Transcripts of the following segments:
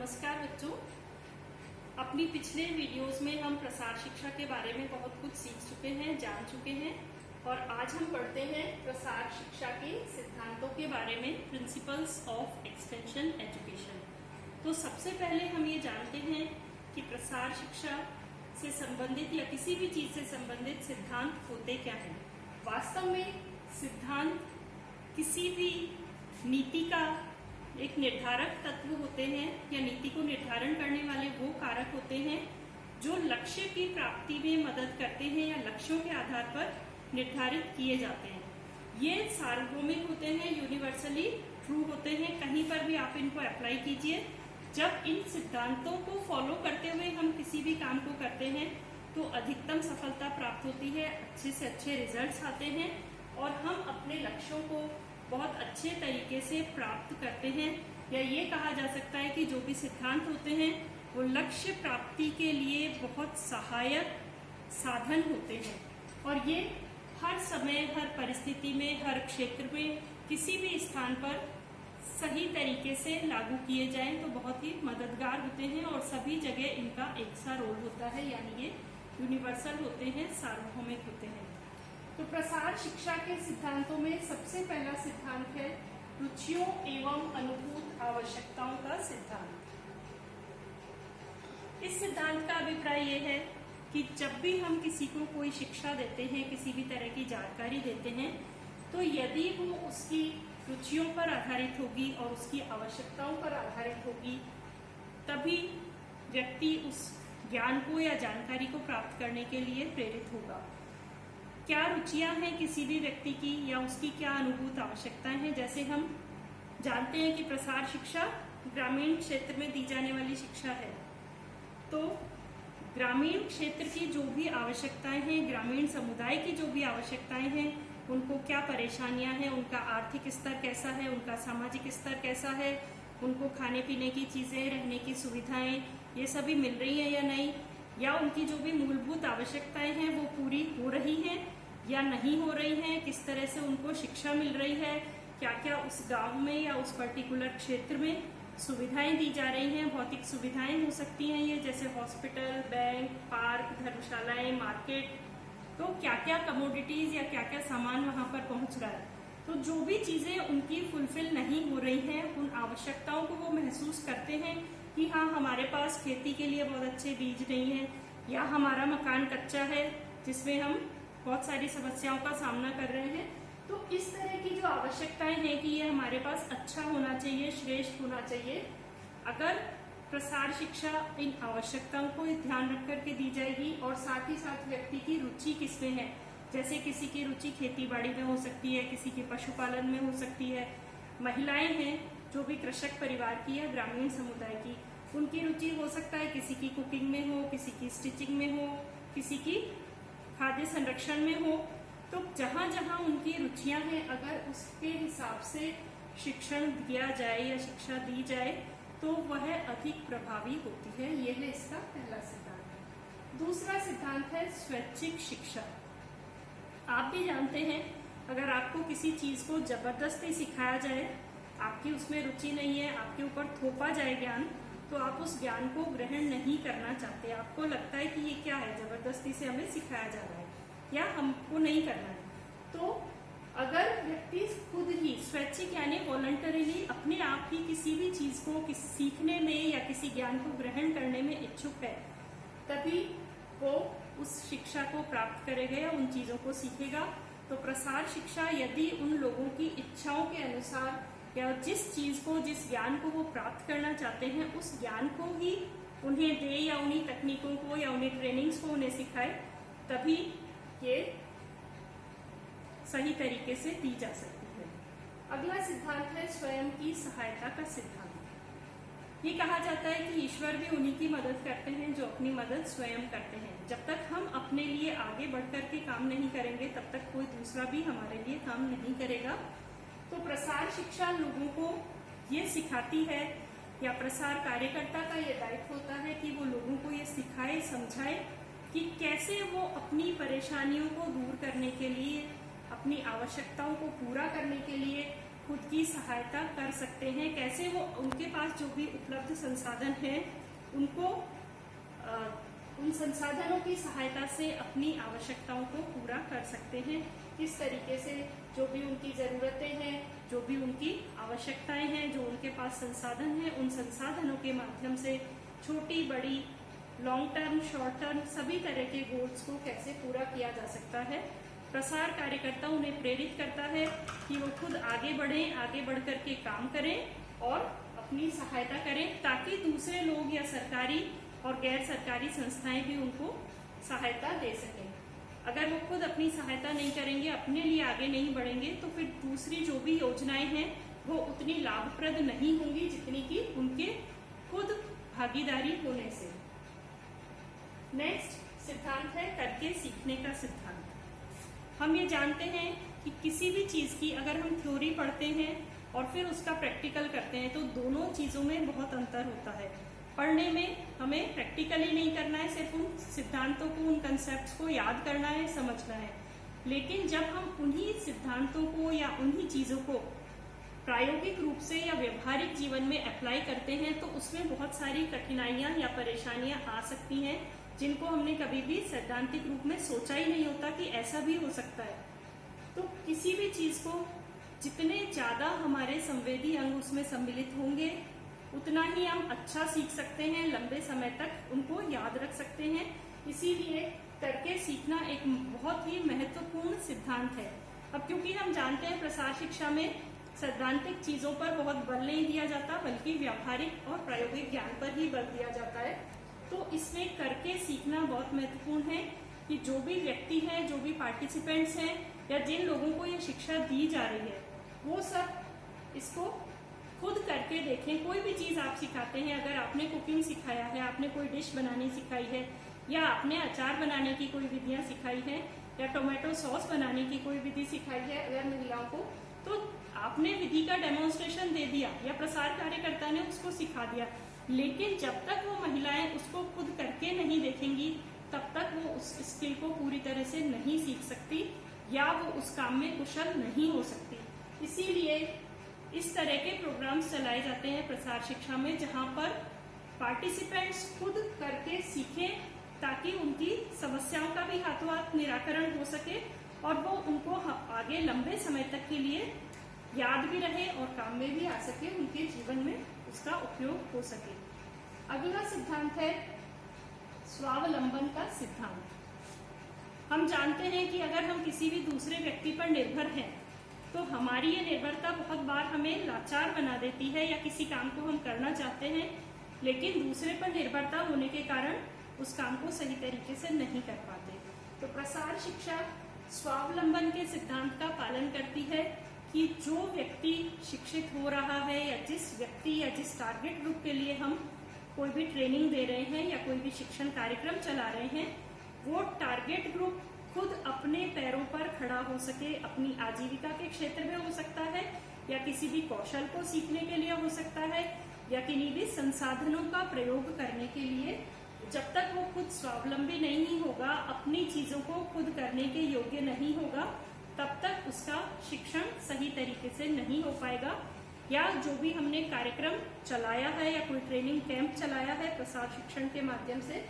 नमस्कार बच्चों। अपनी पिछले वीडियोस में हम प्रसार शिक्षा के बारे में बहुत कुछ सीख चुके हैं, जान चुके हैं और आज हम पढ़ते हैं प्रसार शिक्षा के सिद्धांतों के बारे में, प्रिंसिपल्स ऑफ एक्सटेंशन एजुकेशन। तो सबसे पहले हम ये जानते हैं कि प्रसार शिक्षा से संबंधित या किसी भी चीज से संबंधित सिद्धांत होते क्या हैं। वास्तव में सिद्धांत किसी भी नीति का एक निर्धारक तत्व होते हैं या नीति को निर्धारण करने वाले वो कारक होते हैं जो लक्ष्य की प्राप्ति में मदद करते हैं या लक्ष्यों के आधार पर निर्धारित किए जाते हैं। ये सार्वभौमिक होते हैं, यूनिवर्सली ट्रू होते हैं, कहीं पर भी आप इनको अप्लाई कीजिए। जब इन सिद्धांतों को फॉलो करते हुए हम किसी भी काम को करते हैं तो अधिकतम सफलता प्राप्त होती है, अच्छे से अच्छे रिजल्ट्स आते हैं और हम अपने लक्ष्यों को बहुत अच्छे तरीके से प्राप्त करते हैं। या ये कहा जा सकता है कि जो भी सिद्धांत होते हैं वो लक्ष्य प्राप्ति के लिए बहुत सहायक साधन होते हैं और ये हर समय, हर परिस्थिति में, हर क्षेत्र में, किसी भी स्थान पर सही तरीके से लागू किए जाएं तो बहुत ही मददगार होते हैं और सभी जगह इनका एक सा रोल होता है, यानी ये यूनिवर्सल होते हैं, सार्वभौमिक होते हैं। तो प्रसार शिक्षा के सिद्धांतों में सबसे पहला सिद्धांत है रुचियों एवं अनुभूत आवश्यकताओं का सिद्धांत। इस सिद्धांत का अभिप्राय यह है कि जब भी हम किसी को कोई शिक्षा देते हैं, किसी भी तरह की जानकारी देते हैं, तो यदि वो उसकी रुचियों पर आधारित होगी और उसकी आवश्यकताओं पर आधारित होगी, तभी व्यक्ति उस ज्ञान को या जानकारी को प्राप्त करने के लिए प्रेरित होगा। क्या रुचियां हैं किसी भी व्यक्ति की या उसकी क्या अनुभूत आवश्यकताएं हैं। जैसे हम जानते हैं कि प्रसार शिक्षा ग्रामीण क्षेत्र में दी जाने वाली शिक्षा है, तो ग्रामीण क्षेत्र की जो भी आवश्यकताएं हैं, ग्रामीण समुदाय की जो भी आवश्यकताएं हैं, उनको क्या परेशानियां हैं, उनका आर्थिक स्तर कैसा है, उनका सामाजिक स्तर कैसा है, उनको खाने पीने की चीजें, रहने की सुविधाएं, ये सभी मिल रही हैं या नहीं, या उनकी जो भी मूलभूत आवश्यकताएं हैं वो पूरी हो रही हैं या नहीं हो रही हैं, किस तरह से उनको शिक्षा मिल रही है, क्या क्या उस गांव में या उस पर्टिकुलर क्षेत्र में सुविधाएं दी जा रही हैं। भौतिक सुविधाएं हो सकती हैं ये, जैसे हॉस्पिटल, बैंक, पार्क, धर्मशालाएं, मार्केट, तो क्या क्या कमोडिटीज या क्या क्या सामान वहां पर पहुंच रहा है। तो जो भी चीजें उनकी फुलफिल नहीं हो रही हैं, उन आवश्यकताओं को वो महसूस करते हैं कि हाँ, हमारे पास खेती के लिए बहुत अच्छे बीज नहीं है, या हमारा मकान कच्चा है जिसमें हम बहुत सारी समस्याओं का सामना कर रहे हैं। तो इस तरह की जो आवश्यकताएं हैं कि ये हमारे पास अच्छा होना चाहिए, श्रेष्ठ होना चाहिए, अगर प्रसार शिक्षा इन आवश्यकताओं को ध्यान रख करके दी जाएगी और साथ ही साथ व्यक्ति की रुचि किसमें है, जैसे किसी की रुचि खेती बाड़ी में हो सकती है, किसी की पशुपालन में हो सकती है, महिलाएं हैं जो भी कृषक परिवार की या ग्रामीण समुदाय की, उनकी रुचि हो सकता है किसी की कुकिंग में हो, किसी की स्टिचिंग में हो, किसी की खाद्य संरक्षण में हो। तो जहां जहां उनकी रुचियां हैं, अगर उसके हिसाब से शिक्षण दिया जाए या शिक्षा दी जाए तो वह अधिक प्रभावी होती है। यह है इसका पहला सिद्धांत। दूसरा सिद्धांत है स्वैच्छिक शिक्षा। आप भी जानते हैं, अगर आपको किसी चीज को जबरदस्ती सिखाया जाए, आपकी उसमें रुचि नहीं है, आपके ऊपर थोपा जाए ज्ञान, तो आप उस ज्ञान को ग्रहण नहीं करना चाहते। आपको लगता है कि ये क्या है, जबरदस्ती से हमें सिखाया जा रहा है या हमको नहीं करना है। तो अगर व्यक्ति खुद ही स्वैच्छिक यानी वॉलंटरीली अपने आप ही किसी भी चीज को सीखने में या किसी ज्ञान को ग्रहण करने में इच्छुक है, तभी वो उस शिक्षा को प्राप्त करेगा या उन चीजों को सीखेगा। तो प्रसार शिक्षा यदि उन लोगों की इच्छाओं के अनुसार या जिस चीज को, जिस ज्ञान को वो प्राप्त करना चाहते हैं, उस ज्ञान को ही उन्हें दे या उन्हीं तकनीकों को या उन्हीं ट्रेनिंग्स को उन्हें सिखाए, तभी ये सही तरीके से दी जा सकती है। अगला सिद्धांत है स्वयं की सहायता का सिद्धांत। ये कहा जाता है कि ईश्वर भी उन्हीं की मदद करते हैं जो अपनी मदद स्वयं करते हैं। जब तक हम अपने लिए आगे बढ़ करके काम नहीं करेंगे, तब तक कोई दूसरा भी हमारे लिए काम नहीं करेगा। तो प्रसार शिक्षा लोगों को ये सिखाती है, या प्रसार कार्यकर्ता का ये दायित्व होता है कि वो लोगों को ये सिखाए, समझाए कि कैसे वो अपनी परेशानियों को दूर करने के लिए, अपनी आवश्यकताओं को पूरा करने के लिए खुद की सहायता कर सकते हैं, कैसे वो उनके पास जो भी उपलब्ध संसाधन है उनको उन संसाधनों की सहायता से अपनी आवश्यकताओं को पूरा कर सकते हैं, किस तरीके से जो भी उनकी ज़रूरतें हैं, जो भी उनकी आवश्यकताएं हैं, जो उनके पास संसाधन हैं, उन संसाधनों के माध्यम से छोटी बड़ी लॉन्ग टर्म शॉर्ट टर्म सभी तरह के गोल्स को कैसे पूरा किया जा सकता है। प्रसार कार्यकर्ता उन्हें प्रेरित करता है कि वो खुद आगे बढ़ें, आगे बढ़ कर के काम करें और अपनी सहायता करें, ताकि दूसरे लोग या सरकारी और गैर सरकारी संस्थाएं भी उनको सहायता दे सकें। अगर वो खुद अपनी सहायता नहीं करेंगे, अपने लिए आगे नहीं बढ़ेंगे, तो फिर दूसरी जो भी योजनाएं हैं वो उतनी लाभप्रद नहीं होंगी जितनी कि उनके खुद भागीदारी होने से। नेक्स्ट सिद्धांत है करके सीखने का सिद्धांत। हम ये जानते हैं कि किसी भी चीज़ की अगर हम थ्योरी पढ़ते हैं और फिर उसका प्रैक्टिकल करते हैं तो दोनों चीज़ों में बहुत अंतर होता है। पढ़ने में हमें प्रैक्टिकली नहीं करना है, सिर्फ उन सिद्धांतों को, उन कंसेप्ट्स को याद करना है, समझना है। लेकिन जब हम उन्हीं सिद्धांतों को या उन्हीं चीज़ों को प्रायोगिक रूप से या व्यवहारिक जीवन में अप्लाई करते हैं तो उसमें बहुत सारी कठिनाइयाँ या परेशानियाँ आ सकती हैं, जिनको हमने कभी भी सैद्धांतिक रूप में सोचा ही नहीं होता कि ऐसा भी हो सकता है। तो किसी भी चीज़ को जितने ज़्यादा हमारे संवेदी अंग उसमें सम्मिलित होंगे उतना ही हम अच्छा सीख सकते हैं, लंबे समय तक उनको याद रख सकते हैं। इसीलिए करके सीखना एक बहुत ही महत्वपूर्ण सिद्धांत है। अब क्योंकि हम जानते हैं प्रसार शिक्षा में सैद्धांतिक चीज़ों पर बहुत बल नहीं दिया जाता, बल्कि व्यावहारिक और प्रायोगिक ज्ञान पर ही बल दिया जाता है, तो इसमें करके सीखना बहुत महत्वपूर्ण है कि जो भी व्यक्ति है, जो भी पार्टिसिपेंट्स हैं या जिन लोगों को ये शिक्षा दी जा रही है वो सब इसको खुद करके देखें। कोई भी चीज़ आप सिखाते हैं, अगर आपने कुकिंग सिखाया है, आपने कोई डिश बनानी सिखाई है, या आपने अचार बनाने की कोई विधियाँ सिखाई है, या टोमेटो सॉस बनाने की कोई विधि सिखाई है अगर महिलाओं को, तो आपने विधि का डेमोन्स्ट्रेशन दे दिया या प्रसार कार्यकर्ता ने उसको सिखा दिया, लेकिन जब तक वो महिलाएं उसको खुद करके नहीं देखेंगी तब तक वो उस स्किल को पूरी तरह से नहीं सीख सकती या वो उस काम में कुशल नहीं हो सकती। इसीलिए इस तरह के प्रोग्राम्स चलाए जाते हैं प्रसार शिक्षा में, जहाँ पर पार्टिसिपेंट्स खुद करके सीखें ताकि उनकी समस्याओं का भी हाथों हाथ निराकरण हो सके और वो उनको आगे लंबे समय तक के लिए याद भी रहे और काम में भी आ सके, उनके जीवन में उसका उपयोग हो सके। अगला सिद्धांत है स्वावलंबन का सिद्धांत। हम जानते हैं कि अगर हम किसी भी दूसरे व्यक्ति पर निर्भर हैं तो हमारी ये निर्भरता बहुत बार हमें लाचार बना देती है, या किसी काम को हम करना चाहते हैं लेकिन दूसरे पर निर्भरता होने के कारण उस काम को सही तरीके से नहीं कर पाते। तो प्रसार शिक्षा स्वावलंबन के सिद्धांत का पालन करती है कि जो व्यक्ति शिक्षित हो रहा है या जिस व्यक्ति या जिस टारगेट ग्रुप के लिए हम कोई भी ट्रेनिंग दे रहे हैं या कोई भी शिक्षण कार्यक्रम चला रहे हैं, वो टारगेट ग्रुप खुद अपने पैरों पर खड़ा हो सके, अपनी आजीविका के क्षेत्र में हो सकता है या किसी भी कौशल को सीखने के लिए हो सकता है या किन्हीं भी संसाधनों का प्रयोग करने के लिए। जब तक वो खुद स्वावलंबी नहीं होगा, अपनी चीज़ों को खुद करने के योग्य नहीं होगा, तब तक उसका शिक्षण सही तरीके से नहीं हो पाएगा, या जो भी हमने कार्यक्रम चलाया है या कोई ट्रेनिंग कैंप चलाया है प्रसार शिक्षण के माध्यम से,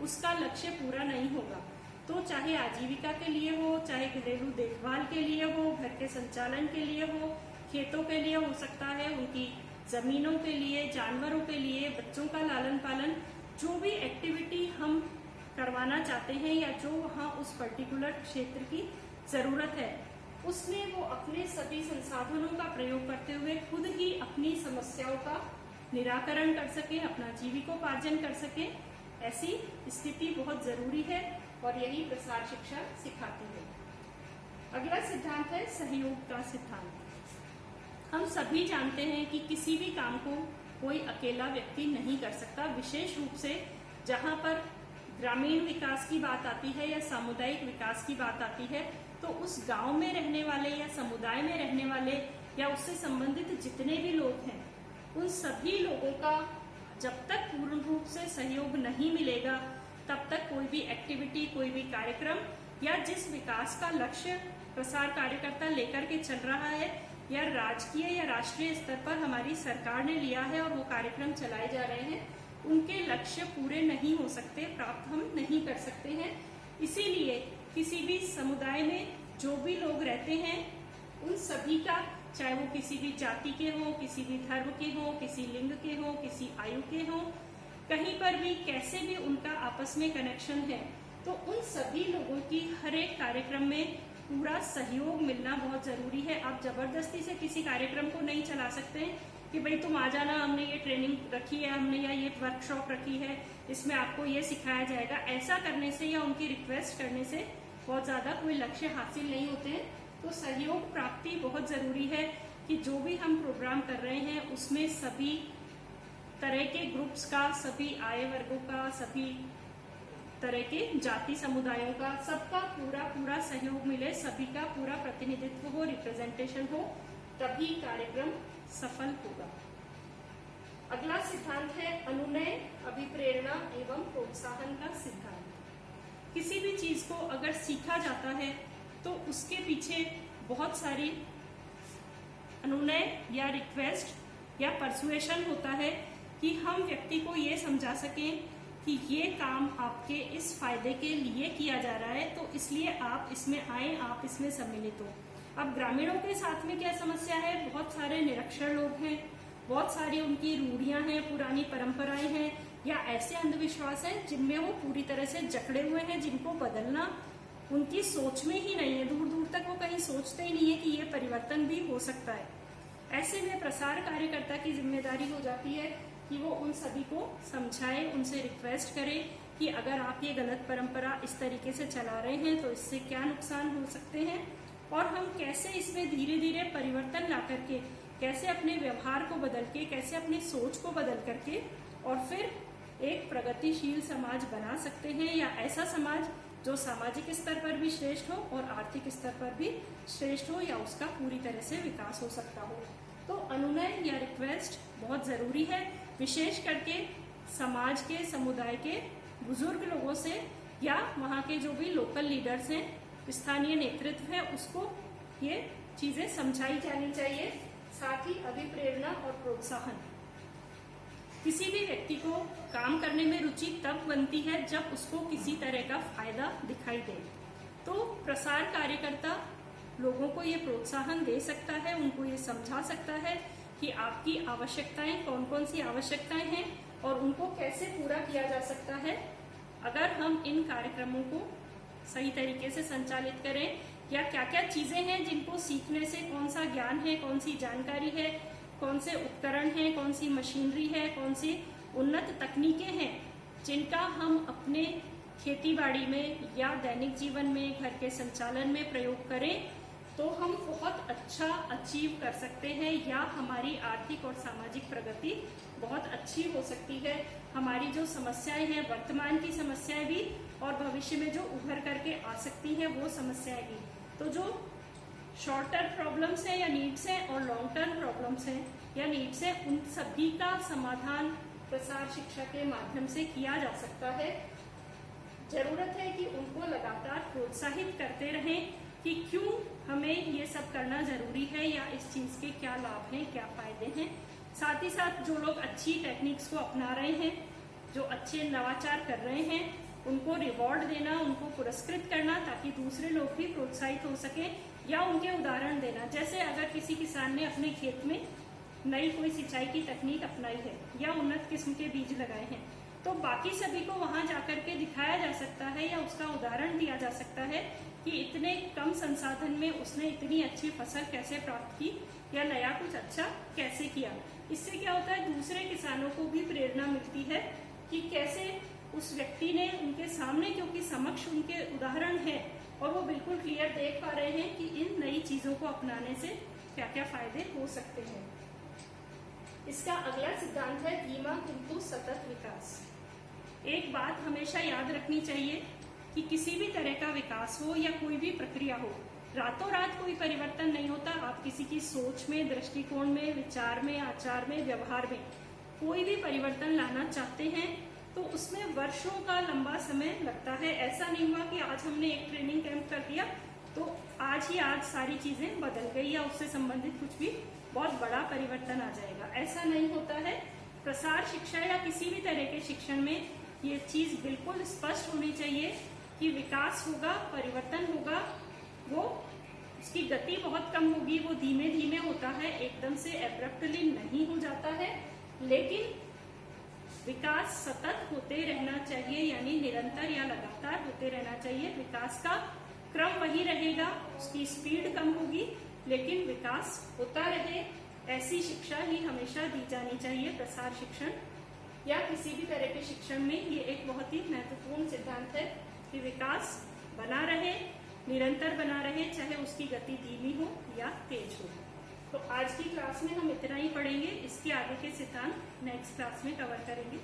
उसका लक्ष्य पूरा नहीं होगा। तो चाहे आजीविका के लिए हो, चाहे घरेलू देखभाल के लिए हो, घर के संचालन के लिए हो, खेतों के लिए हो सकता है, उनकी जमीनों के लिए, जानवरों के लिए, बच्चों का लालन पालन, जो भी एक्टिविटी हम करवाना चाहते हैं या जो वहाँ उस पर्टिकुलर क्षेत्र की ज़रूरत है, उसमें वो अपने सभी संसाधनों का प्रयोग करते हुए खुद ही अपनी समस्याओं का निराकरण कर सके, अपना जीविकोपार्जन कर सके। ऐसी स्थिति बहुत ज़रूरी है और यही प्रसार शिक्षा सिखाती है। अगला सिद्धांत है सहयोग का सिद्धांत। हम सभी जानते हैं कि किसी भी काम को कोई अकेला व्यक्ति नहीं कर सकता, विशेष रूप से जहाँ पर ग्रामीण विकास की बात आती है या सामुदायिक विकास की बात आती है, तो उस गांव में रहने वाले या समुदाय में रहने वाले या उससे संबंधित जितने भी लोग हैं, उन सभी लोगों का जब तक पूर्ण रूप से सहयोग नहीं मिलेगा तब तक कोई भी एक्टिविटी, कोई भी कार्यक्रम या जिस विकास का लक्ष्य प्रसार कार्यकर्ता लेकर के चल रहा है या राजकीय या राष्ट्रीय स्तर पर हमारी सरकार ने लिया है और वो कार्यक्रम चलाए जा रहे हैं, उनके लक्ष्य पूरे नहीं हो सकते, प्राप्त हम नहीं कर सकते हैं। इसीलिए किसी भी समुदाय में जो भी लोग रहते हैं उन सभी का, चाहे वो किसी भी जाति के हों, किसी भी धर्म के हों, किसी लिंग के हों, किसी आयु के हों, कहीं पर भी कैसे भी उनका आपस में कनेक्शन है, तो उन सभी लोगों की हर एक कार्यक्रम में पूरा सहयोग मिलना बहुत जरूरी है। आप जबरदस्ती से किसी कार्यक्रम को नहीं चला सकते कि भाई तुम आ जाना, हमने ये ट्रेनिंग रखी है, हमने या ये वर्कशॉप रखी है, इसमें आपको ये सिखाया जाएगा। ऐसा करने से या उनकी रिक्वेस्ट करने से बहुत ज्यादा कोई लक्ष्य हासिल नहीं होते हैं। तो सहयोग प्राप्ति बहुत जरूरी है कि जो भी हम प्रोग्राम कर रहे हैं उसमें सभी तरह के ग्रुप्स का, सभी आय वर्गों का, सभी तरह के जाति समुदायों का, सबका पूरा सहयोग मिले, सभी का पूरा प्रतिनिधित्व हो, रिप्रेजेंटेशन हो, तभी कार्यक्रम सफल होगा। अगला सिद्धांत है अनुनय, अभिप्रेरणा एवं प्रोत्साहन का सिद्धांत। किसी भी चीज को अगर सीखा जाता है तो उसके पीछे बहुत सारी अनुनय या रिक्वेस्ट या परसुएशन होता है कि हम व्यक्ति को ये समझा सकें कि ये काम आपके इस फायदे के लिए किया जा रहा है, तो इसलिए आप इसमें आए, आप इसमें सम्मिलित हो। अब ग्रामीणों के साथ में क्या समस्या है, बहुत सारे निरक्षर लोग हैं, बहुत सारी उनकी रूढ़ियां हैं, पुरानी परंपराएं हैं या ऐसे अंधविश्वास हैं जिनमें वो पूरी तरह से जकड़े हुए हैं, जिनको बदलना उनकी सोच में ही नहीं है। दूर दूर तक वो कहीं सोचते ही नहीं है कि ये परिवर्तन भी हो सकता है। ऐसे में प्रसार कार्यकर्ता की जिम्मेदारी हो जाती है कि वो उन सभी को समझाए, उनसे रिक्वेस्ट करे कि अगर आप ये गलत परंपरा इस तरीके से चला रहे हैं तो इससे क्या नुकसान हो सकते हैं और हम कैसे इसमें धीरे धीरे परिवर्तन ला करके, कैसे अपने व्यवहार को बदल के, कैसे अपनी सोच को बदल करके और फिर एक प्रगतिशील समाज बना सकते हैं, या ऐसा समाज जो सामाजिक स्तर पर भी श्रेष्ठ हो और आर्थिक स्तर पर भी श्रेष्ठ हो, या उसका पूरी तरह से विकास हो सकता हो। तो अनुनय या रिक्वेस्ट बहुत जरूरी है, विशेष करके समाज के, समुदाय के बुजुर्ग लोगों से या वहाँ के जो भी लोकल लीडर्स हैं, स्थानीय नेतृत्व है, उसको ये चीजें समझाई जानी चाहिए। साथ ही अभिप्रेरणा और प्रोत्साहन। किसी भी व्यक्ति को काम करने में रुचि तब बनती है जब उसको किसी तरह का फायदा दिखाई दे। तो प्रसार कार्यकर्ता लोगों को ये प्रोत्साहन दे सकता है, उनको ये समझा सकता है कि आपकी आवश्यकताएं कौन कौन सी आवश्यकताएं हैं और उनको कैसे पूरा किया जा सकता है अगर हम इन कार्यक्रमों को सही तरीके से संचालित करें, या क्या क्या चीजें हैं जिनको सीखने से कौन सा ज्ञान है, कौन सी जानकारी है, कौन से उपकरण हैं, कौन सी मशीनरी है, कौन सी उन्नत तकनीकें हैं जिनका हम अपने खेतीबाड़ी में या दैनिक जीवन में, घर के संचालन में प्रयोग करें तो हम बहुत अच्छा अचीव कर सकते हैं, या हमारी आर्थिक और सामाजिक प्रगति बहुत अच्छी हो सकती है। हमारी जो समस्याएं हैं, वर्तमान की समस्याएं भी और भविष्य में जो उभर करके आ सकती हैं वो समस्याएं भी। तो जो शॉर्ट टर्म प्रॉब्लम्स हैं या नीड्स हैं और लॉन्ग टर्म प्रॉब्लम्स हैं या नीड्स हैं, उन सभी का समाधान प्रसार शिक्षा के माध्यम से किया जा सकता है। जरूरत है कि उनको लगातार प्रोत्साहित करते रहें कि क्यों हमें ये सब करना जरूरी है या इस चीज के क्या लाभ हैं, क्या फायदे हैं। साथ ही साथ जो लोग अच्छी टेक्निक्स को अपना रहे हैं, जो अच्छे नवाचार कर रहे हैं, उनको रिवॉर्ड देना, उनको पुरस्कृत करना ताकि दूसरे लोग भी प्रोत्साहित हो सके, या उनके उदाहरण देना। जैसे अगर किसी किसान ने अपने खेत में नई कोई सिंचाई की तकनीक अपनाई है या उन्नत किस्म के बीज लगाए हैं, तो बाकी सभी को वहां जाकर के दिखाया जा सकता है या उसका उदाहरण दिया जा सकता है कि इतने कम संसाधन में उसने इतनी अच्छी फसल कैसे प्राप्त की या नया कुछ अच्छा कैसे किया। इससे क्या होता है, दूसरे किसानों को भी प्रेरणा मिलती है कि कैसे उस व्यक्ति ने उनके सामने, क्योंकि समक्ष उनके उदाहरण है और वो बिल्कुल क्लियर देख पा रहे हैं कि इन नई चीजों को अपनाने से क्या क्या फायदे हो सकते हैं। इसका अगला सिद्धांत है धीमा किंतु सतत विकास। एक बात हमेशा याद रखनी चाहिए कि किसी भी तरह का विकास हो या कोई भी प्रक्रिया हो, रातों रात कोई परिवर्तन नहीं होता। आप किसी की सोच में, दृष्टिकोण में, विचार में, आचार में, व्यवहार में कोई भी परिवर्तन लाना चाहते हैं तो उसमें वर्षों का लंबा समय लगता है। ऐसा नहीं हुआ कि आज हमने एक ट्रेनिंग कैंप कर दिया तो आज ही आज सारी चीजें बदल गई या उससे संबंधित कुछ भी बहुत बड़ा परिवर्तन आ जाएगा, ऐसा नहीं होता है। प्रसार शिक्षा या किसी भी तरह के शिक्षण में ये चीज बिल्कुल स्पष्ट होनी चाहिए कि विकास होगा, परिवर्तन होगा, वो उसकी गति बहुत कम होगी, वो धीमे धीमे होता है, एकदम से एब्रप्टली नहीं हो जाता है, लेकिन विकास सतत होते रहना चाहिए, यानी निरंतर या लगातार होते रहना चाहिए। विकास का क्रम वही रहेगा, उसकी स्पीड कम होगी, लेकिन विकास होता रहे, ऐसी शिक्षा ही हमेशा दी जानी चाहिए। प्रसार शिक्षण या किसी भी तरह के शिक्षण में ये एक बहुत ही महत्वपूर्ण सिद्धांत है कि विकास बना रहे, निरंतर बना रहे, चाहे उसकी गति धीमी हो या तेज हो। तो आज की क्लास में हम इतना ही पढ़ेंगे, इसके आगे के सिद्धांत नेक्स्ट क्लास में कवर करेंगे।